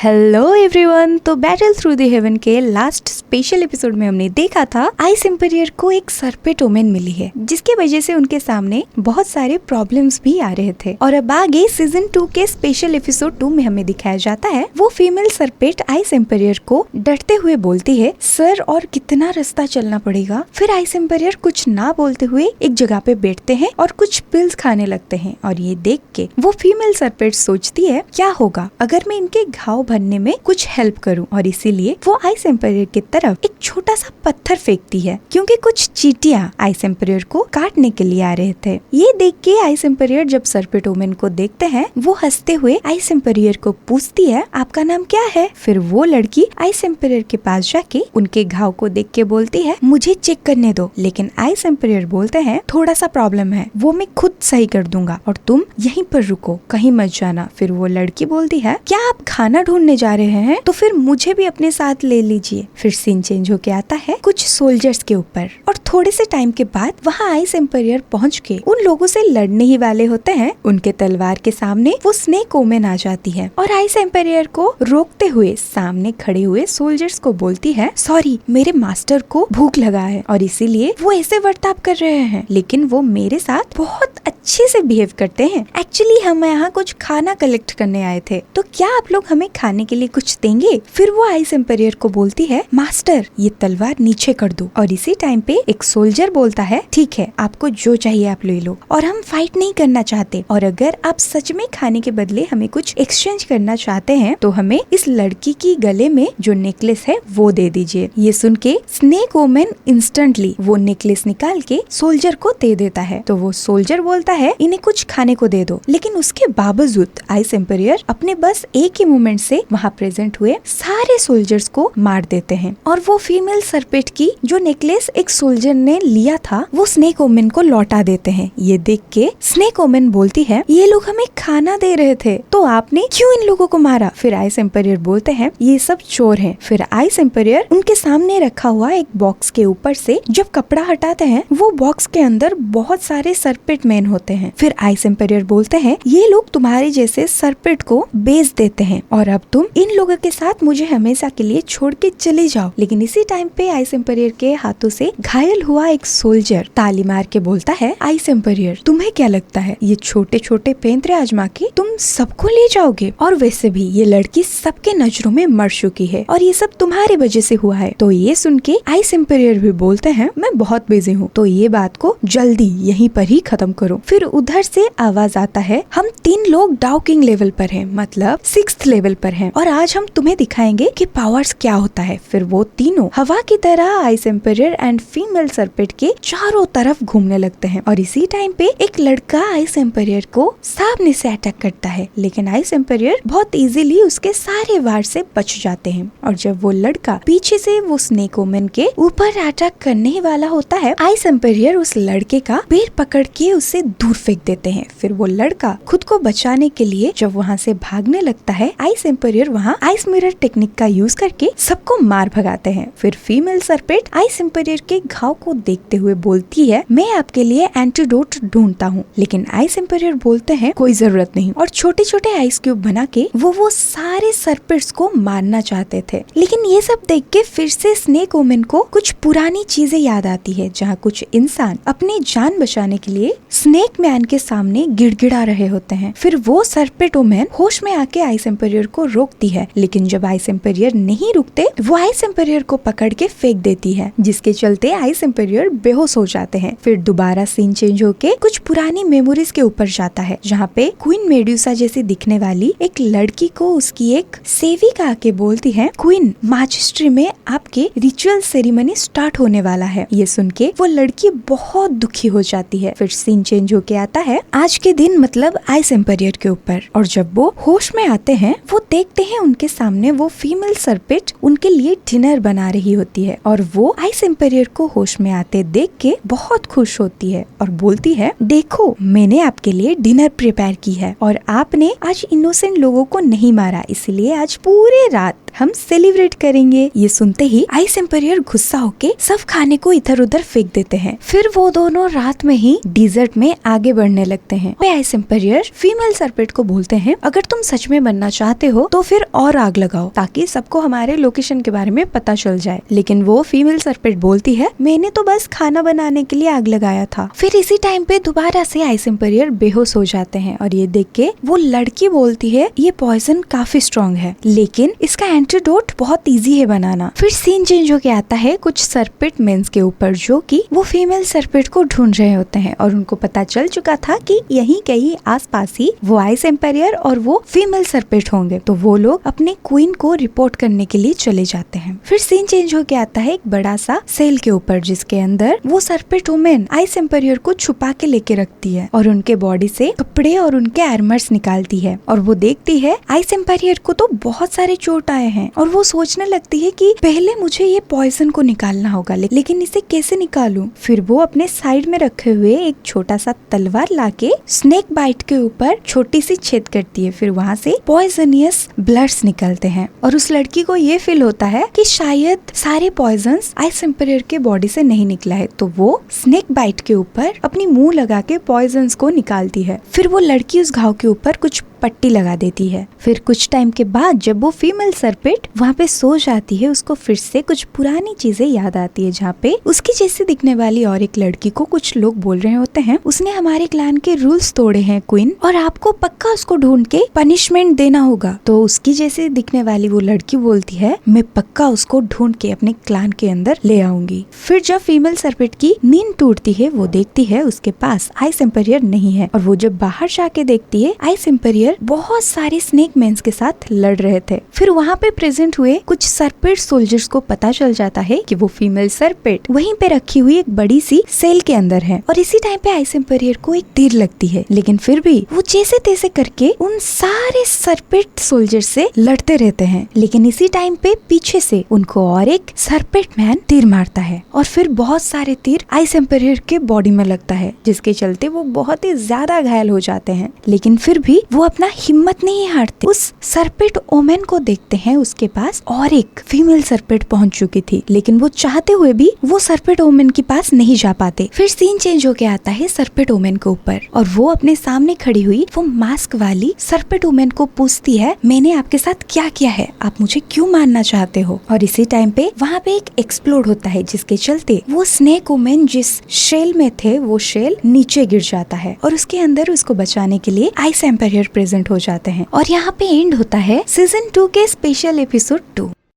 Hello everyone. तो battle through the haven के last special episode में हमने देखा था आइस एम्पायर को एक सरपेट ओमेन मिली है, जिसकी वजह से उनके सामने बहुत सारे प्रॉब्लम्स भी आ रहे थे। और अब आगे सीजन 2 के स्पेशल एपिसोड 2 में हमें दिखाया जाता है वो फीमेल सरपेट आइस एम्पायर को डरते हुए बोलती है, सर और कितना रास्ता चलना पड़ेगा। फिर आइस एम्पायर कुछ ना बोलते हुए एक जगह पे बैठते हैं और कुछ पिल्स खाने लगते हैं। और ये देख के वो फीमेल सरपेट सोचती है क्या होगा अगर मैं इनके घाव भरने में कुछ हेल्प करूं। और इसीलिए वो आइस एम्पायर की तरफ एक छोटा सा पत्थर फेंकती है, क्योंकि कुछ चींटियां आइस एम्पायर को काटने के लिए आ रहे थे। ये देख के आइस एम्पायर जब सरपेट ओमेन को देखते हैं, वो हंसते हुए आइस एम्पायर को पूछती है आपका नाम क्या है। फिर वो लड़की आइस एम्पायर के पास जाके उनके घाव को देख के बोलती है मुझे चेक करने दो। लेकिन आइस एम्पायर बोलते हैं थोड़ा सा प्रॉब्लम है, वो मैं खुद सही कर दूंगा और तुम यहीं पर रुको, कहीं मत जाना। फिर वो लड़की बोलती है क्या आप खाना ढूंढने जा रहे हैं, तो फिर मुझे भी अपने साथ ले लीजिए। फिर सीन चेंज होके आता है कुछ सोल्जर्स के ऊपर, और थोड़े से टाइम के बाद वहाँ आइस एम्पायर पहुँच के उन लोगों से लड़ने ही वाले होते हैं। उनके तलवार के सामने वो स्नेक ओमेन आ जाती है और आइस एम्पायर को रोकते हुए सामने खड़े हुए सोल्जर्स को बोलती है सॉरी, मेरे मास्टर को भूख लगा है और इसीलिए वो ऐसे बर्ताव कर रहे हैं, लेकिन वो मेरे साथ बहुत अच्छे से बिहेव करते हैं। एक्चुअली हम यहाँ कुछ खाना कलेक्ट करने आए थे, तो क्या आप लोग हमें खाने के लिए कुछ देंगे। फिर वो आइस एम्पायर को बोलती है मास्टर ये तलवार नीचे कर दो। और इसी टाइम पे एक सोल्जर बोलता है ठीक है, आपको जो चाहिए आप ले लो, और हम फाइट नहीं करना चाहते, और अगर आप सच में खाने के बदले हमें कुछ एक्सचेंज करना चाहते हैं तो हमें इस लड़की की गले में जो नेकलेस है वो दे दीजिए। ये सुन के स्नेक ओमेन इंस्टेंटली वो नेकलेस निकाल के सोल्जर को दे देता है। तो वो सोल्जर बोलता है इन्हें कुछ खाने को दे दो, लेकिन उसके बावजूद आइस एम्पायर अपने बस एक ही मोमेंट से वहाँ प्रेजेंट हुए सारे सोल्जर्स को मार देते हैं। और वो फीमेल सरपेट की जो नेकलेस एक सोल्जर ने लिया था वो स्नेक ओमेन को लौटा देते हैं। ये देख के स्नेक ओमेन बोलती है ये लोग हमें खाना दे रहे थे, तो आपने क्यों इन लोगों को मारा। फिर आइस एम्पायर बोलते हैं ये सब चोर हैं। फिर आइस एम्पायर उनके सामने रखा हुआ एक बॉक्स के ऊपर से जब कपड़ा हटाते हैं, वो बॉक्स के अंदर बहुत सारे सरपेट मैन होते हैं। फिर आइस एम्पायर बोलते हैं ये लोग तुम्हारे जैसे सरपेट को बेच देते हैं और अब तुम इन लोगों के साथ मुझे हमेशा के लिए छोड़ के चले जाओ। लेकिन इसी टाइम पे आइस एम्पायर के हाथों से घायल हुआ एक सोल्जर ताली मार के बोलता है आइस एम्पायर तुम्हें क्या लगता है ये छोटे छोटे पैंतरे आजमा के तुम सबको ले जाओगे, और वैसे भी ये लड़की सबके नजरों में मर चुकी है और ये सब तुम्हारी वजह से हुआ है। तो ये सुन के आइस एम्पायर भी बोलते हैं मैं बहुत बिजी हूँ, तो ये बात को जल्दी यहीं पर ही खत्म करो। फिर उधर से आवाज आता है हम 3 लोग डाउकिंग लेवल पर हैं, मतलब 6th लेवल पर हैं, और आज हम तुम्हें दिखाएंगे कि पावर्स क्या होता है। फिर वो तीनों हवा की तरह आइस एम्पायर एंड फीमेल सरपेट के चारों तरफ घूमने लगते हैं। और इसी टाइम पे एक लड़का आइस एम्पायर को सामने से अटैक करता है, लेकिन आइस एम्पायर बहुत इजीली उसके सारे वार से बच जाते हैं। और जब वो लड़का पीछे से वो स्नेक ओमेन के ऊपर अटैक करने ही वाला होता है, आइस एम्पायर उस लड़के का पैर पकड़ के उसे दूर फेंक देते हैं। फिर वो लड़का खुद को बचाने के लिए जब वहाँ से भागने लगता है, आइस एम्पायर वहाँ आइस मिरर टेक्निक का यूज करके सबको मार भगाते हैं। फिर फीमेल सरपेट आइस एम्पायर के घाव को देखते हुए बोलती है मैं आपके लिए एंटीडोट ढूंढता हूँ, लेकिन आइस एम्पायर बोलते हैं कोई जरूरत नहीं, और छोटे छोटे आइस क्यूब बना के वो सारे सरपेट्स को मारना चाहते थे। लेकिन ये सब देख के फिर से स्नेक ओमेन को कुछ पुरानी चीजें याद आती है, जहाँ कुछ इंसान अपनी जान बचाने के लिए स्नेक मैन के सामने गिड़गिड़ा रहे होते हैं। फिर वो सरपेट ओमेन होश में आके आइस एम्पायर को रोकती है, लेकिन जब आइस एम्पायर नहीं रुकते वो आइस एम्पायर को पकड़ के फेंक देती है, जिसके चलते आइस एम्पायर बेहोश हो जाते हैं। फिर दोबारा सीन चेंज होके कुछ पुरानी मेमोरीज के ऊपर जाता है, जहाँ पे क्वीन मेड्यूसा जैसी दिखने वाली एक लड़की को उसकी एक सेविका आके बोलती है क्वीन माजिस्ट्री में आपके रिचुअल सेरेमनी स्टार्ट होने वाला है। ये सुन के वो लड़की बहुत दुखी हो जाती है। फिर सीन चेंज होके आता है आज के दिन, मतलब आइस एम्पायर के ऊपर, और जब वो होश में आते हैं वो देखते हैं उनके सामने वो फीमेल सरपेट उनके लिए डिनर बना रही होती है, और वो आइस एम्पायर को होश में आते देख के बहुत खुश होती है और बोलती है देखो मैंने आपके लिए डिनर प्रिपेयर की है और आपने आज इनोसेंट लोगों को नहीं मारा, इसलिए आज पूरे रात हम सेलिब्रेट करेंगे। ये सुनते ही आइस एम्पायर गुस्सा होके सब खाने को इधर उधर फेंक देते हैं। फिर वो दोनों रात में ही डिजर्ट में आगे बढ़ने लगते हैं। आइस एम्पायर फीमेल सरपेट को बोलते हैं, अगर तुम सच में बनना चाहते हो तो फिर और आग लगाओ ताकि सबको हमारे लोकेशन के बारे में पता चल जाए। लेकिन वो फीमेल सरपेट बोलती है, मैंने तो बस खाना बनाने के लिए आग लगाया था। फिर इसी टाइम पे दोबारा से आइस एम्पायर बेहोश हो जाते हैं और ये देख के वो लड़की बोलती है, ये पॉइजन काफी स्ट्रॉन्ग है लेकिन इसका एंटीडोट बहुत इजी है बनाना। फिर सीन चेंज होके आता है कुछ सरपेट मेंस के ऊपर जो कि वो फीमेल सरपेट को ढूंढ रहे होते हैं और उनको पता चल चुका था कि यहीं कहीं आसपास ही वो आइस एम्पायर और वो फीमेल सरपेट होंगे। तो वो लोग अपने क्वीन को रिपोर्ट करने के लिए चले जाते हैं। फिर सीन चेंज होके आता है एक बड़ा सा सेल के ऊपर जिसके अंदर वो सरपेट वुमेन आइस एम्पायर को छुपा के लेके रखती है और उनके बॉडी से कपड़े और उनके आर्मर्स निकालती है और वो देखती है आइस एम्पायर को तो बहुत सारे चोट आए हैं और वो सोचने लगती है कि पहले मुझे ये पॉइजन को निकालना होगा लेकिन इसे कैसे निकालूं। फिर वो अपने साइड में रखे हुए एक छोटा सा तलवार लाके स्नेक बाइट के ऊपर छोटी सी छेद करती है। फिर वहाँ से पॉइजनियस ब्लड्स निकलते हैं और उस लड़की को ये फील होता है कि शायद सारे पॉइजन्स आइस एम्पायर के बॉडी से नहीं निकला है। तो वो स्नेक बाइट के ऊपर अपनी मुंह लगा के पॉइजन्स को निकालती है। फिर वो लड़की उस घाव के ऊपर कुछ पट्टी लगा देती है। फिर कुछ टाइम के बाद जब वो फीमेल सरपेट वहाँ पे सो जाती है उसको फिर से कुछ पुरानी चीजें याद आती है जहाँ पे उसकी जैसी दिखने वाली और एक लड़की को कुछ लोग बोल रहे होते हैं, उसने हमारे क्लान के रूल्स तोड़े हैं क्वीन और आपको पक्का उसको ढूंढ के पनिशमेंट देना होगा। तो उसकी जैसी दिखने वाली वो लड़की बोलती है, मैं पक्का उसको ढूंढ के अपने क्लान के अंदर ले आऊंगी। फिर जब फीमेल सरपेट की नींद टूटती है वो देखती है उसके पास आइस एम्पायर नहीं है और वो जब बाहर जाके देखती है आइस एम्पायर बहुत सारे स्नेक मेंस के साथ लड़ रहे थे। फिर वहाँ पे प्रेजेंट हुए कुछ सरपेट सोल्जर्स को पता चल जाता है कि वो फीमेल सरपेट वहीं पे रखी हुई एक बड़ी सी सेल के अंदर है और इसी टाइम पे आइस एम्पायर को एक तीर लगती है लेकिन फिर भी वो जैसे तैसे करके उन सारे सरपेट सोल्जर से लड़ते रहते हैं। लेकिन इसी टाइम पे पीछे से उनको और एक सरपेट मैन तीर मारता है और फिर बहुत सारे तीर आइस एम्पायर के बॉडी में लगता है जिसके चलते वो बहुत ही ज्यादा घायल हो जाते हैं। लेकिन फिर भी वो अपना हिम्मत नहीं हारते। उस सरपेट ओमेन को देखते हैं उसके पास और एक फीमेल सरपेट पहुंच चुकी थी लेकिन वो चाहते हुए भी वो सरपेट ओमेन के पास नहीं जा पाते। फिर सीन चेंज होके आता है सरपेट ओमेन के ऊपर और वो अपने सामने खड़ी हुई वो मास्क वाली सरपेट ओमेन को पूछती है, मैंने आपके साथ क्या किया है, आप मुझे क्यों मारना चाहते हो। और इसी टाइम पे वहाँ पे एक एक्सप्लोड होता है जिसके चलते वो स्नेक ओमेन जिस शेल में थे वो शेल नीचे गिर जाता है और उसके अंदर उसको बचाने के लिए आइस एम्पायर प्रेजेंट हो जाते हैं। और यहाँ पे एंड होता है सीजन 2 के स्पेशल एपिसोड 2।